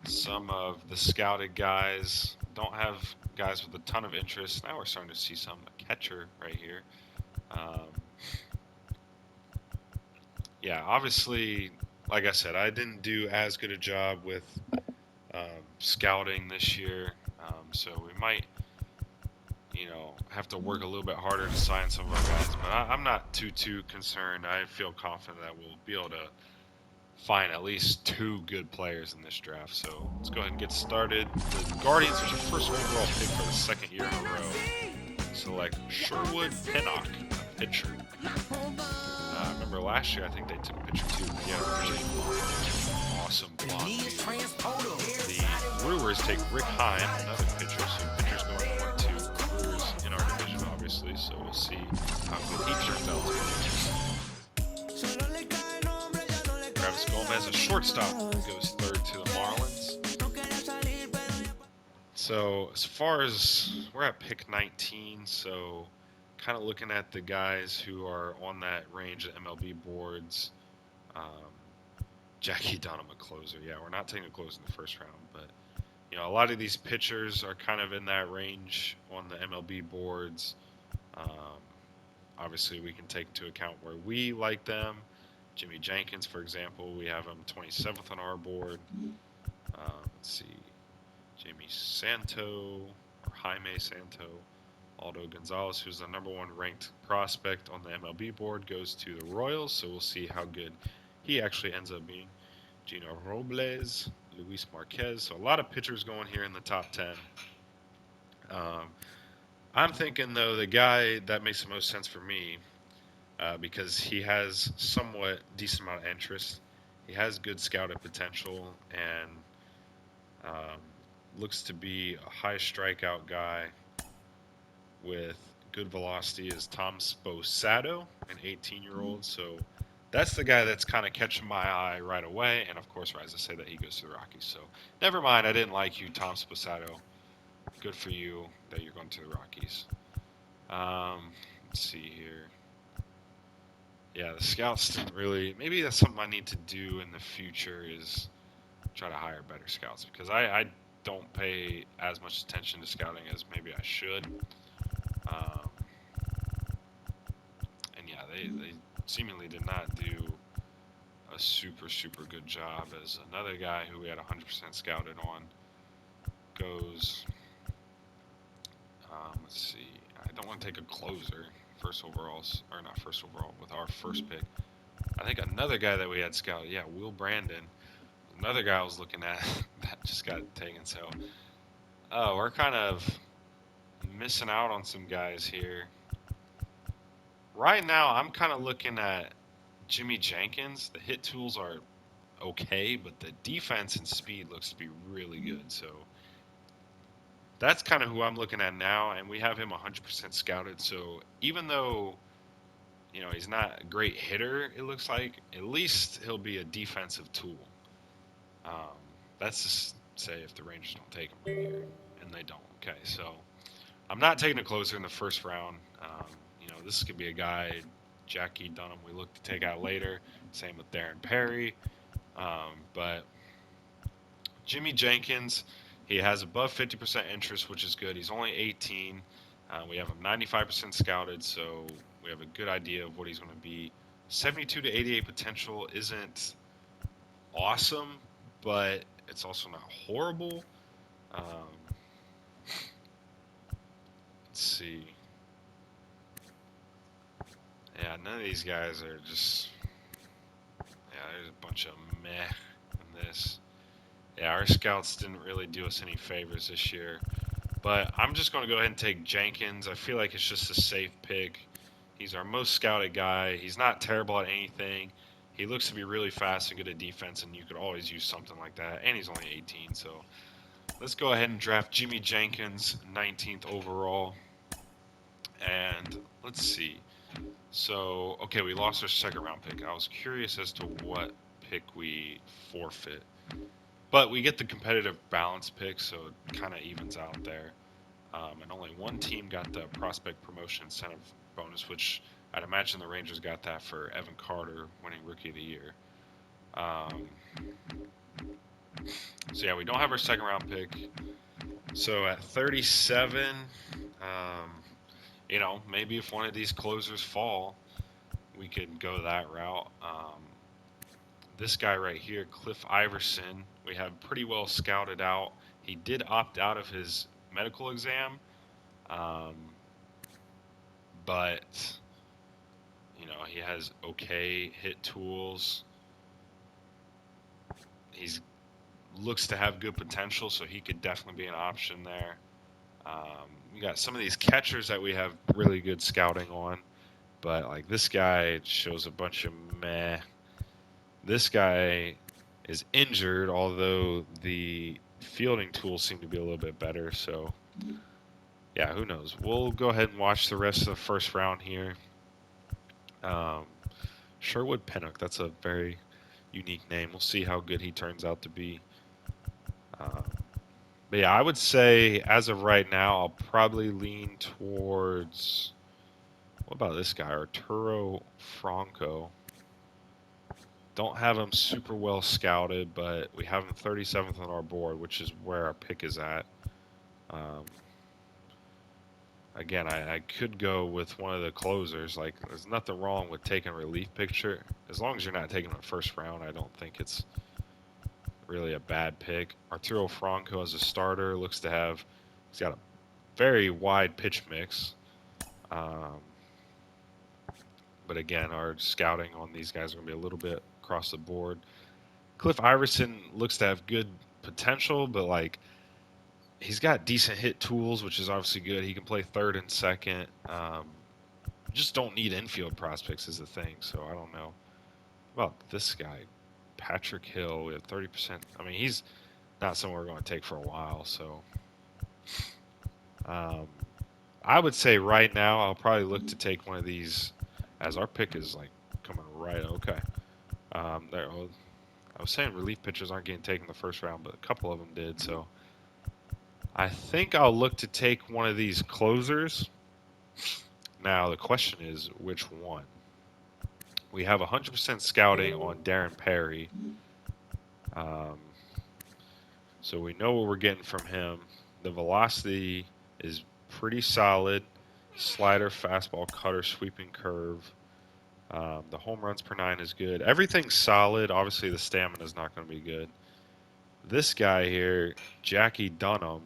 some of the scouted guys. Don't have guys with a ton of interest. Now we're starting to see some catcher right here. Yeah, obviously, like I said, I didn't do as good a job with scouting this year, so we might, have to work a little bit harder to sign some of our guys. But I'm not too concerned. I feel confident that we'll be able to find at least 2 good players in this draft. So let's go ahead and get started. The Guardians are the first overall pick for the 2nd year in a row. select Sherwood Pinnock, a pitcher. Remember last year, I think they took a pitcher too. He had a really awesome blonde beard. The Brewers take Rick Hine, another pitcher. So pitchers going 1-2. Brewers in our division, obviously. So we'll see how good he turns out to be. Travis Gomez, a shortstop, goes third to the Marlins. So as far as we're at pick 19, so kind of looking at the guys who are on that range of MLB boards. Jackie Dunham, a closer. Yeah, we're not taking a closer in the first round, but you know, a lot of these pitchers are kind of in that range on the MLB boards. Obviously, we can take into account where we like them. Jimmy Jenkins, for example, we have him 27th on our board. Let's see. Jamie Santo, or Jaime Santo. Aldo Gonzalez, who's the #1 ranked prospect on the MLB board, goes to the Royals, so we'll see how good he actually ends up being. Gino Robles, Luis Marquez, so a lot of pitchers going here in the top 10. I'm thinking, though, the guy that makes the most sense for me, because he has somewhat decent amount of interest, he has good scouting potential, and looks to be a high strikeout guy with good velocity, is Tom Sposato, an 18-year-old. So that's the guy that's kind of catching my eye right away. And, of course, as I say that, he goes to the Rockies. So never mind, I didn't like you, Tom Sposato. Good for you that you're going to the Rockies. Let's see here. Yeah, the scouts didn't really... Maybe that's something I need to do in the future, is try to hire better scouts. Because I don't pay as much attention to scouting as maybe I should. And yeah, they seemingly did not do a super good job. As another guy who we had 100% scouted on goes, let's see, I don't want to take a closer first overall, or not first overall, with our first pick. I think another guy that we had scouted, yeah, Will Brandon, another guy I was looking at that just got taken. So we're kind of missing out on some guys here. Right now, I'm kind of looking at Jimmy Jenkins. The hit tools are okay, but the defense and speed looks to be really good. So that's kind of who I'm looking at now, and we have him 100% scouted. So even though, you know, he's not a great hitter, it looks like, at least he'll be a defensive tool. That's just say if the Rangers don't take him right here, and they don't. Okay, so I'm not taking a closer in the first round. You know, this could be a guy, Jackie Dunham, we look to take out later. Same with Darren Perry. But Jimmy Jenkins, he has above 50% interest, which is good. He's only 18. We have him 95% scouted, so we have a good idea of what he's going to be. 72 to 88 potential isn't awesome, but it's also not horrible. Let's see. Yeah, none of these guys are just... Yeah, there's a bunch of meh in this. Yeah, our scouts didn't really do us any favors this year. But I'm just going to go ahead and take Jenkins. I feel like it's just a safe pick. He's our most scouted guy. He's not terrible at anything. He looks to be really fast and good at defense, and you could always use something like that. And he's only 18, so let's go ahead and draft Jimmy Jenkins, 19th overall. And let's see. So, okay, we lost our second round pick. I was curious as to what pick we forfeit. But we get the competitive balance pick, so it kind of evens out there. And only one team got the prospect promotion incentive bonus, which I'd imagine the Rangers got that for Evan Carter winning Rookie of the Year. So yeah, we don't have our second round pick. So at 37, you know, maybe if one of these closers fall, we could go that route. This guy right here, Cliff Iverson, we have pretty well scouted out. He did opt out of his medical exam, but you know, he has okay hit tools. He's looks to have good potential, so he could definitely be an option there. We got some of these catchers that we have really good scouting on, but like this guy shows a bunch of meh. This guy is injured, although the fielding tools seem to be a little bit better. So, yeah, who knows? We'll go ahead and watch the rest of the first round here. Sherwood Pinnock, that's a very unique name. We'll see how good he turns out to be. But yeah, I would say as of right now, I'll probably lean towards. What about this guy, Arturo Franco? Don't have him super well scouted, but we have him 37th on our board, which is where our pick is at. Again, I could go with one of the closers. Like, there's nothing wrong with taking a relief pitcher. As long as you're not taking him in the first round, I don't think it's really a bad pick. Arturo Franco as a starter looks to have, he's got a very wide pitch mix. But again, our scouting on these guys are going to be a little bit across the board. Cliff Iverson looks to have good potential, but like he's got decent hit tools, which is obviously good. He can play third and second. Just don't need infield prospects is the thing. So I don't know about this guy, Patrick Hill. We have 30%. I mean, he's not someone we're going to take for a while. So I would say right now I'll probably look to take one of these, as our pick is like coming right. Okay. There. I was saying relief pitchers aren't getting taken the first round, but a couple of them did. So I think I'll look to take one of these closers. Now the question is which one. We have 100% scouting on Darren Perry. So we know what we're getting from him. The velocity is pretty solid. Slider, fastball, cutter, sweeping curve. The home runs per 9 is good. Everything's solid. Obviously, the stamina is not going to be good. This guy here, Jackie Dunham,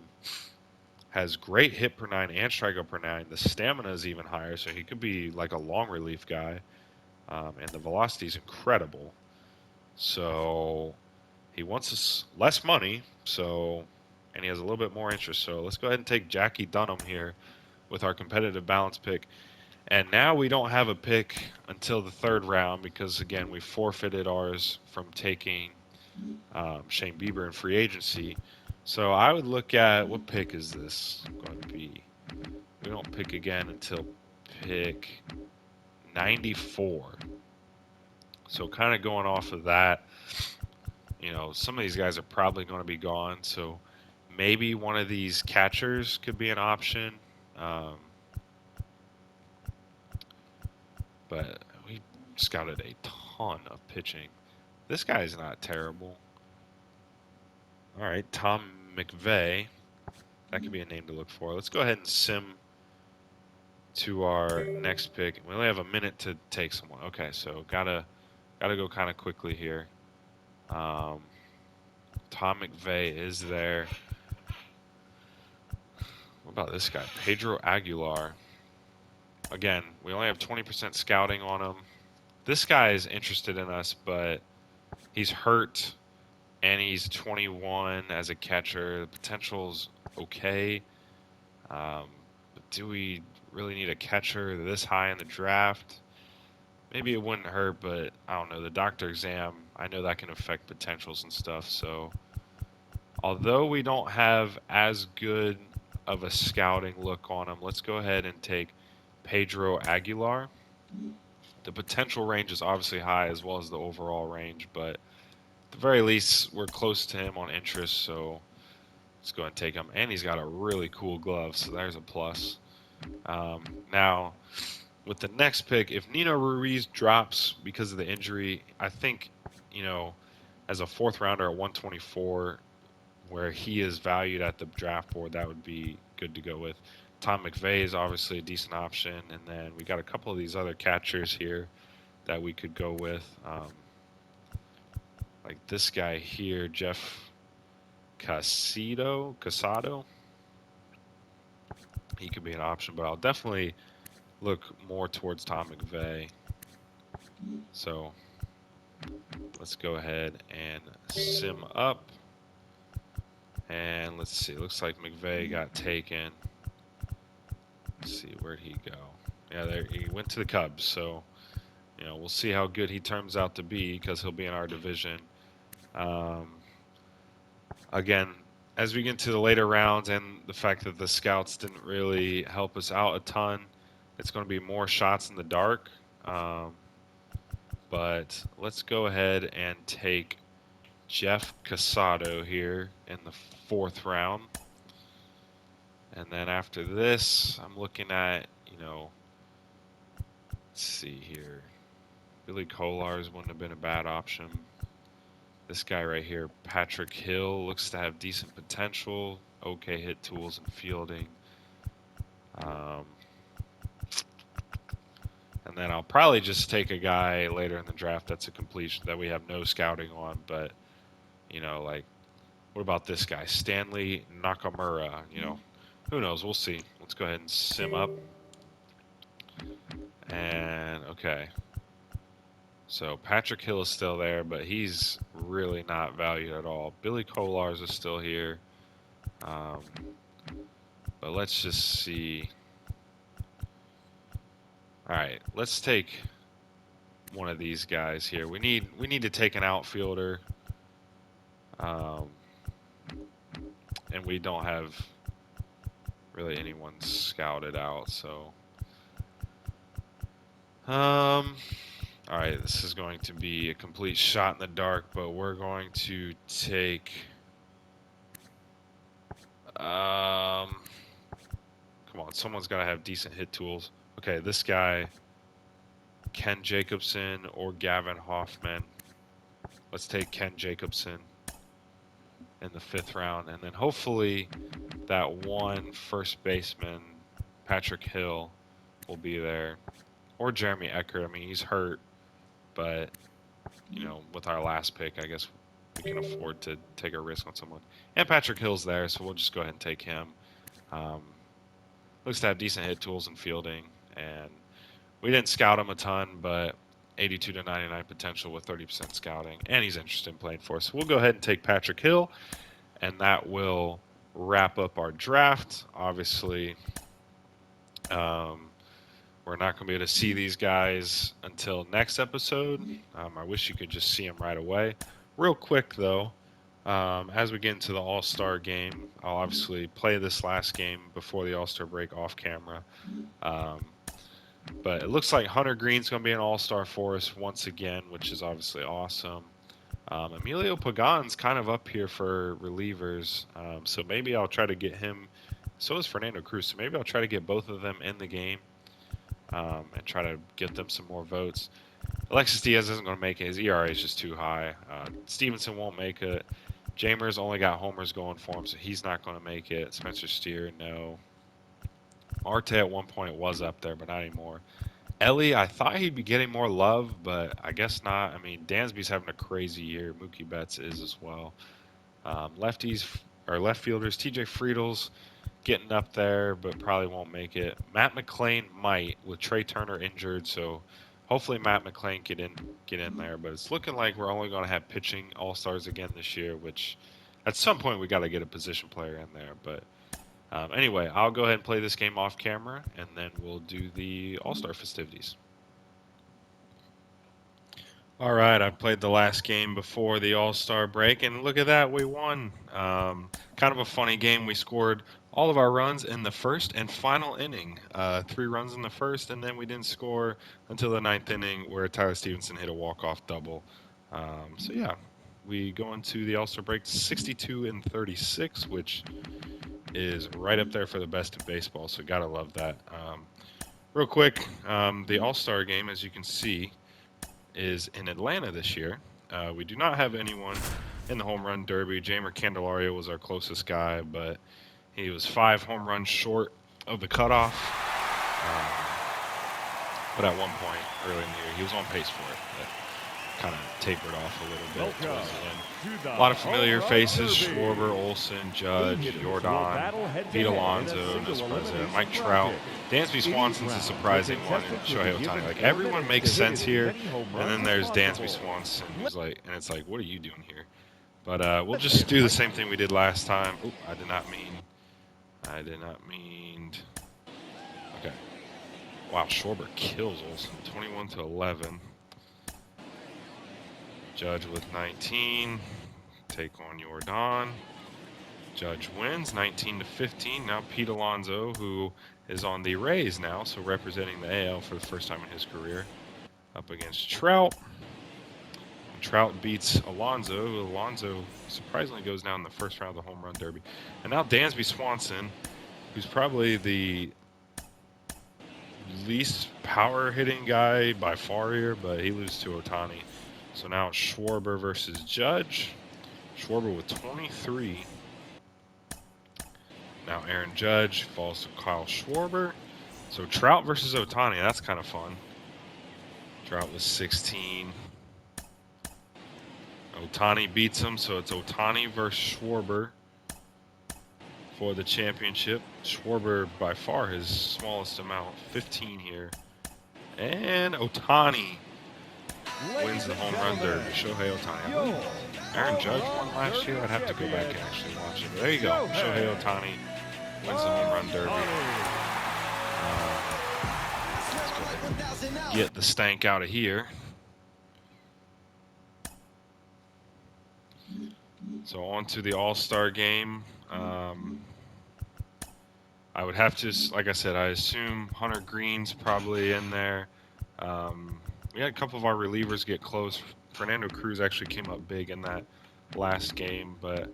has great hit per 9 and strikeout per 9. The stamina is even higher, so he could be like a long relief guy. And the velocity is incredible. So he wants less money, and he has a little bit more interest. So let's go ahead and take Jackie Dunham here with our competitive balance pick. And now we don't have a pick until the third round because, again, we forfeited ours from taking Shane Bieber in free agency. So I would look at, what pick is this going to be? We don't pick again until pick 94. So kind of going off of that, some of these guys are probably going to be gone. So maybe one of these catchers could be an option. But we scouted a ton of pitching. This guy's not terrible. All right, Tom McVeigh. That could be a name to look for. Let's go ahead and sim to our next pick. We only have a minute to take someone. Okay, so gotta go kind of quickly here. Tom McVeigh is there. What about this guy, Pedro Aguilar? Again, we only have 20% scouting on him. This guy is interested in us, but he's hurt, and he's 21 as a catcher. The potential's okay. But do we really need a catcher this high in the draft? Maybe it wouldn't hurt, but I don't know. The doctor exam, I know that can affect potentials and stuff. So although we don't have as good of a scouting look on him, let's go ahead and take Pedro Aguilar. The potential range is obviously high as well as the overall range, but at the very least, we're close to him on interest, so let's go ahead and take him. And he's got a really cool glove, so there's a plus. Now, with the next pick, if Nino Ruiz drops because of the injury, I think, as a fourth rounder at 124, where he is valued at the draft board, that would be good to go with. Tom McVeigh is obviously a decent option, and then we got a couple of these other catchers here that we could go with. Like this guy here, Jeff Casado. He could be an option, but I'll definitely look more towards Tom McVeigh. So let's go ahead and sim up. And let's let's see. Looks like McVay got taken. Let's see, where'd he go? Yeah, there he went to the Cubs. So, you know, we'll see how good he turns out to be because he'll be in our division. Again, as we get into the later rounds and the fact that the scouts didn't really help us out a ton, it's going to be more shots in the dark. But let's go ahead and take Jeff Casado here in the 4th round. And then after this, I'm looking at, you know, let's see here. Billy Kolars wouldn't have been a bad option. This guy right here, Patrick Hill, looks to have decent potential. Okay hit tools and fielding. And then I'll probably just take a guy later in the draft that's a completion that we have no scouting on. But, you know, like, what about this guy, Stanley Nakamura? You know, who knows? We'll see. Let's go ahead and sim up. And, okay. So Patrick Hill is still there, but he's really not valued at all. Billy Kolars is still here. But let's just see. All right, let's take one of these guys here. We need to take an outfielder. And we don't have really anyone scouted out, so all right, this is going to be a complete shot in the dark, but we're going to take come on, someone's got to have decent hit tools. Okay, this guy, Ken Jacobson or Gavin Hoffman. Let's take Ken Jacobson in the 5th round, and then hopefully that one first baseman, Patrick Hill, will be there, or Jeremy Eckert. I mean, he's hurt, but you know, with our last pick, I guess we can afford to take a risk on someone. And Patrick Hill's there, so we'll just go ahead and take him. Looks to have decent hit tools and fielding, and we didn't scout him a ton, but 82 to 99 potential with 30% scouting, and he's interested in playing for us. So we'll go ahead and take Patrick Hill, and that will wrap up our draft. Obviously, we're not going to be able to see these guys until next episode. I wish you could just see them right away. Real quick, though, as we get into the All-Star game, I'll obviously play this last game before the All-Star break off camera. But it looks like Hunter Green's going to be an All-Star for us once again, which is obviously awesome. Emilio Pagan's kind of up here for relievers, so maybe I'll try to get him. So is Fernando Cruz, so maybe I'll try to get both of them in the game and try to get them some more votes. Alexis Diaz isn't going to make it. His ERA is just too high. Stevenson won't make it. Jamer's only got homers going for him, so he's not going to make it. Spencer Steer, no. Marte at one point was up there, but not anymore. Ellie, I thought he'd be getting more love, but I guess not. I mean, Dansby's having a crazy year. Mookie Betts is as well. Lefties or left fielders, TJ Friedel's getting up there, but probably won't make it. Matt McClain might, with Trey Turner injured, so hopefully Matt McClain get in there. But it's looking like we're only going to have pitching all-stars again this year, which at some point we got to get a position player in there. But anyway, I'll go ahead and play this game off camera, and then we'll do the all-star festivities. All right, I played the last game before the all-star break, and look at that, we won. Kind of a funny game. We scored all of our runs in the first and final inning. 3 runs in the first, and then we didn't score until the 9th inning where Tyler Stevenson hit a walk-off double. So yeah, we go into the all-star break 62-36, which is right up there for the best in baseball, so gotta love that. Real quick, the all-star game, as you can see, is in Atlanta this year. We do not have anyone in the home run derby. Jamer Candelario was our closest guy, but he was 5 home runs short of the cutoff. But at one point early in the year, he was on pace for it, but kind of tapered off a little bit towards the end. A lot of familiar faces: Schwarber, Olsen, Judge, Jordan, Pete Alonso, Mr. President, Mike Trout. Dansby Swanson's a surprising one, and Shohei Ohtani. Like, everyone makes sense here, and then there's Dansby Swanson, who's like, and it's like, what are you doing here? But we'll just do the same thing we did last time. Oop, I did not mean. Okay. Wow, Schwarber kills Olsen. 21-11. Judge with 19. Take on Jordan. Judge wins 19-15. Now Pete Alonso, who is on the Rays now, so representing the AL for the first time in his career, up against Trout. And Trout beats Alonso. Alonso surprisingly goes down in the first round of the home run derby. And now Dansby Swanson, who's probably the least power hitting guy by far here, but he loses to Ohtani. So now it's Schwarber versus Judge. Schwarber with 23. Now Aaron Judge falls to Kyle Schwarber. So Trout versus Ohtani, that's kind of fun. Trout was 16. Ohtani beats him, so it's Ohtani versus Schwarber for the championship. Schwarber by far his smallest amount, 15 here. And Ohtani wins the home run derby. Shohei Ohtani. Aaron Judge won last year. I'd have to go back and actually watch it. But there you go. Shohei Ohtani wins the home run derby. Let's go ahead and get the stank out of here. So on to the All-Star game. I would have to, like I said, I assume Hunter Green's probably in there. We had a couple of our relievers get close. Fernando Cruz actually came up big in that last game, but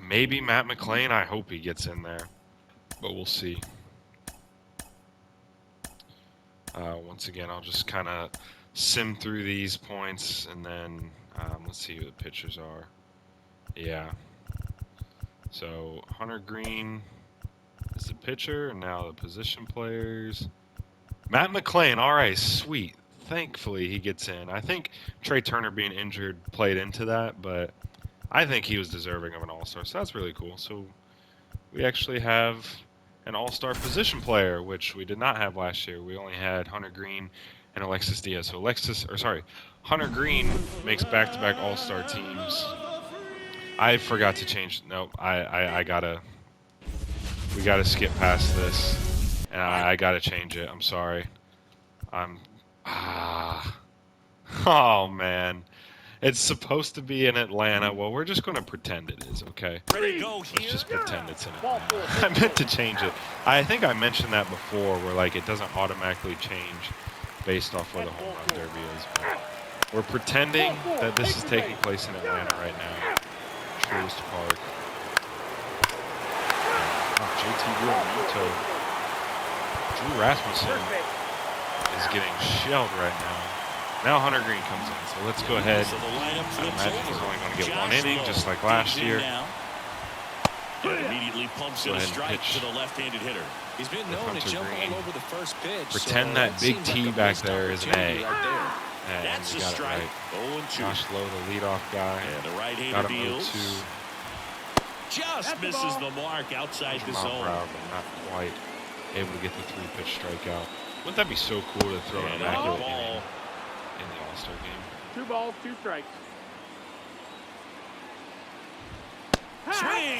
maybe Matt McLain. I hope he gets in there, but we'll see. Once again, I'll just kind of sim through these points, and then let's see who the pitchers are. Yeah. So Hunter Green is the pitcher, and now the position players. Matt McLain, all right, sweet. Thankfully, he gets in. I think Trey Turner being injured played into that, but I think he was deserving of an All-Star, so that's really cool. So we actually have an All-Star position player, which we did not have last year. We only had Hunter Green and Alexis Diaz. So Hunter Green makes back-to-back All-Star teams. I forgot to change. Nope, we gotta skip past this, and I gotta change it. I'm sorry. Oh man, it's supposed to be in Atlanta. Well, we're just gonna pretend it is, okay? Let's just pretend it's in Atlanta. I meant to change it. I think I mentioned that before, where like it doesn't automatically change based off where the home run derby is. But we're pretending that this is taking place in Atlanta right now. Truist Park. JT Realmuto. Drew Rasmussen is getting shelled right now. Now Hunter Green comes in, so let's go ahead. I imagine he's only going to get one inning, just like last year. Immediately pumps in a strike to the left-handed hitter. He's been known to jump all over the first pitch. Pretend that big T back there is an A. And That's we a got strike. it right. 0-2. Josh Lowe, the leadoff guy. And the right-hander Got him deals. 0-2. Just misses the mark outside the zone. Proud, but not quite able to get the 3-pitch strikeout. Wouldn't that be so cool to throw an immaculate inning in the All-Star game? 2 balls, 2 strikes.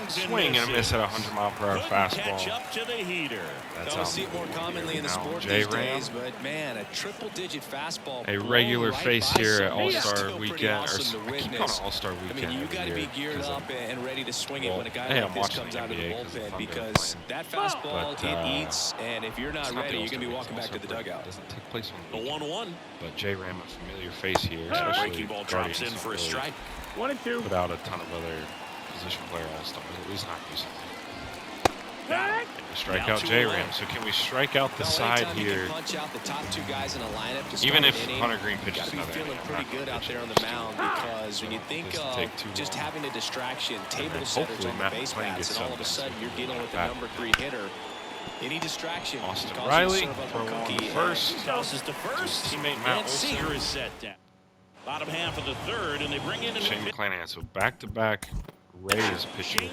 Swing and a miss at a 100-mile-per-hour Catch fastball. up to the heater. That's Don't see it more commonly in the sport these days, but man, a triple-digit fastball. A regular right face by here at somebody is All-Star still pretty Weekend. awesome to I keep witness. calling All-Star I Weekend. mean, you got to be geared up and ready to swing it when a guy like this comes out of the bullpen, because that fastball, it eats, and if you're not ready, you're going to be walking back to the dugout. It doesn't take place on The 1-1. But J Ram, a familiar face here, Breaking especially ball drops in Guardians for a really strike. 1 and 2. put out a ton of other position player All-Stars, at least not recently. Back. Can we strike out J Ram? So can we strike out the side here? Punch out the top 2 guys in a lineup to Even if start an Hunter inning, Green pitches gotta be another feeling inning, I'm pretty not good gonna out pitch there on it. the mound, because when you think Doesn't take too just long. having a distraction, table then setters hopefully on the Matt base McLain paths, gets and all of a something. sudden you're dealing with the Back. number 3 hitter. Any distraction Austin causes Riley you to serve up a throwing cookie, and first. Tosses to first. Teammate Matt And Seager Olson. is set down. Bottom half of the third, and they bring in a Shane new McClanahan. So back-to-back Rays pitching.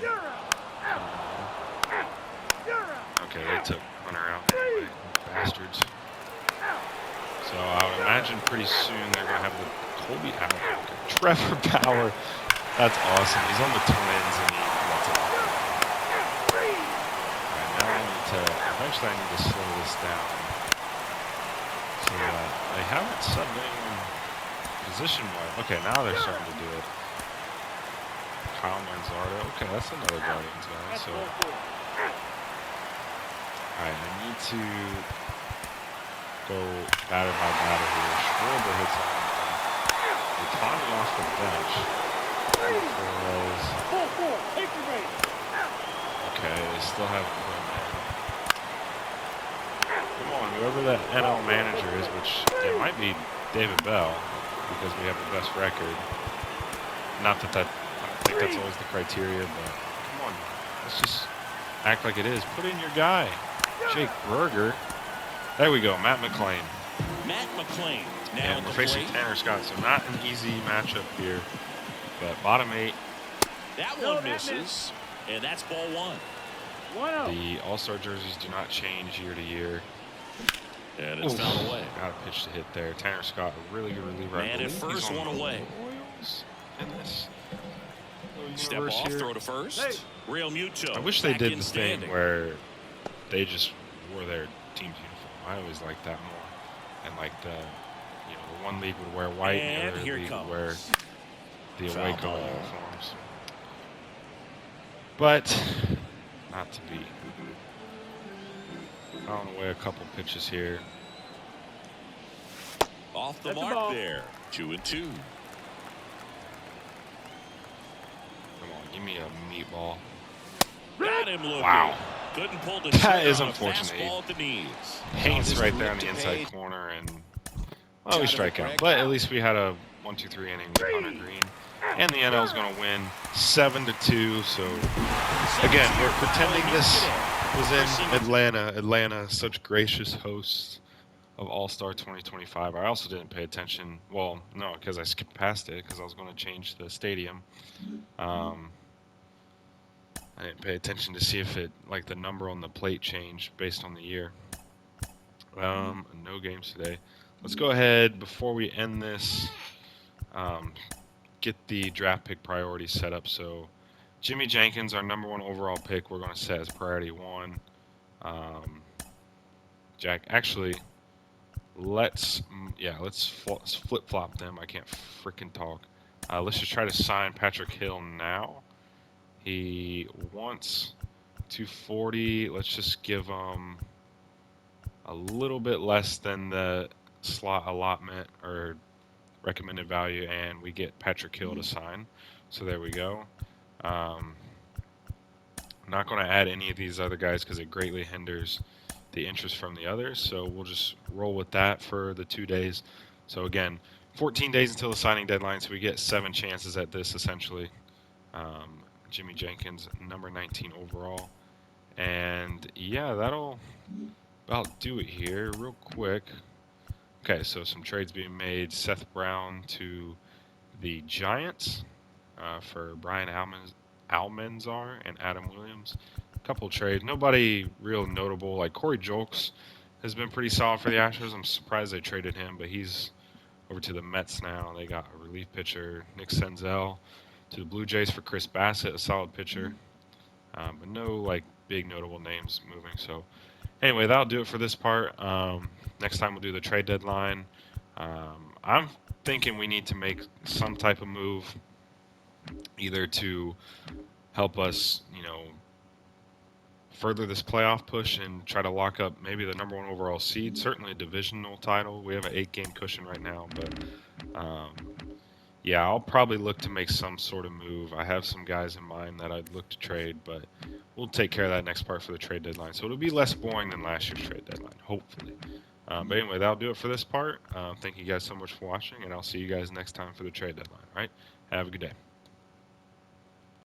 Okay, they took Hunter out anyway. Bastards. So I would imagine pretty soon they're going to have the Colby Trevor Bauer That's awesome. He's on the Twins and he lets it off. Alright, now eventually I need to slow this down. So they haven't subbed in position-wise. Okay, now they're starting to do it. Kyle Manzardo. Okay, that's another Guardians guy. So, alright, I need to go batter by batter here. Schwarber hits on Tommy off the bench. Okay, they still have Quinn. Come on, whoever that NL manager is, which it might be David Bell, because we have the best record. Not that I don't think that's always the criteria, but come on, let's just act like it is. Put in your guy, Jake Berger. There we go, Matt McClain. Matt McClain. And we're facing Tanner Scott, so not an easy matchup here. But bottom 8. That one misses, and that's ball 1. The All-Star jerseys do not change year to year. And it's foul away. Got a pitch to hit there. Tanner Scott, a really good reliever. And at first, one away. Royals in this step off, here. Throw to first. Hey. Real Muto. I wish they did the thing where they just wore their team's uniform. I always liked that more. And like the one league would wear white and the other league would wear the away color uniforms. But not to be. Fouling away a couple pitches here. Off the mark there. 2-2. Come on, give me a meatball. Got him looking. Wow. Couldn't pull the that is on unfortunate. At the knees. Hanks right there on the inside corner, and well, we strike out. But at least we had a 1-2-3 inning with Hunter Green. And the NL is going to win 7-2. So, again, we're pretending this was in Atlanta. Atlanta, such gracious hosts of All-Star 2025. I also didn't pay attention. Well, no, because I skipped past it because I was going to change the stadium. I didn't pay attention to see if it, like the number on the plate changed based on the year. No games today. Let's go ahead before we end this. Get the draft pick priorities set up. So Jimmy Jenkins, our #1 overall pick, we're going to set as priority 1. Jack, actually, let's flip-flop them. I can't freaking talk. Let's just try to sign Patrick Hill now. He wants 240. Let's just give him a little bit less than the slot allotment or recommended value, and we get Patrick Hill to sign. So there we go. I'm not going to add any of these other guys because it greatly hinders the interest from the others. So we'll just roll with that for the 2 days. So again, 14 days until the signing deadline, so we get 7 chances at this essentially. Jimmy Jenkins, number 19 overall. And yeah, that'll about do it here real quick. Okay, so some trades being made. Seth Brown to the Giants for Brian Almanzar and Adam Williams. A couple trades. Nobody real notable. Like Corey Julks has been pretty solid for the Astros. I'm surprised they traded him, but he's over to the Mets now. They got a relief pitcher, Nick Senzel, to the Blue Jays for Chris Bassett, a solid pitcher. But no like big notable names moving. So anyway, that'll do it for this part. Next time we'll do the trade deadline. I'm thinking we need to make some type of move, either to help us, further this playoff push and try to lock up maybe the #1 overall seed, certainly a divisional title. We have an 8-game cushion right now, but yeah, I'll probably look to make some sort of move. I have some guys in mind that I'd look to trade, but we'll take care of that next part for the trade deadline. So it'll be less boring than last year's trade deadline, hopefully. But anyway, that'll do it for this part. Thank you guys so much for watching, and I'll see you guys next time for the trade deadline. All right? Have a good day.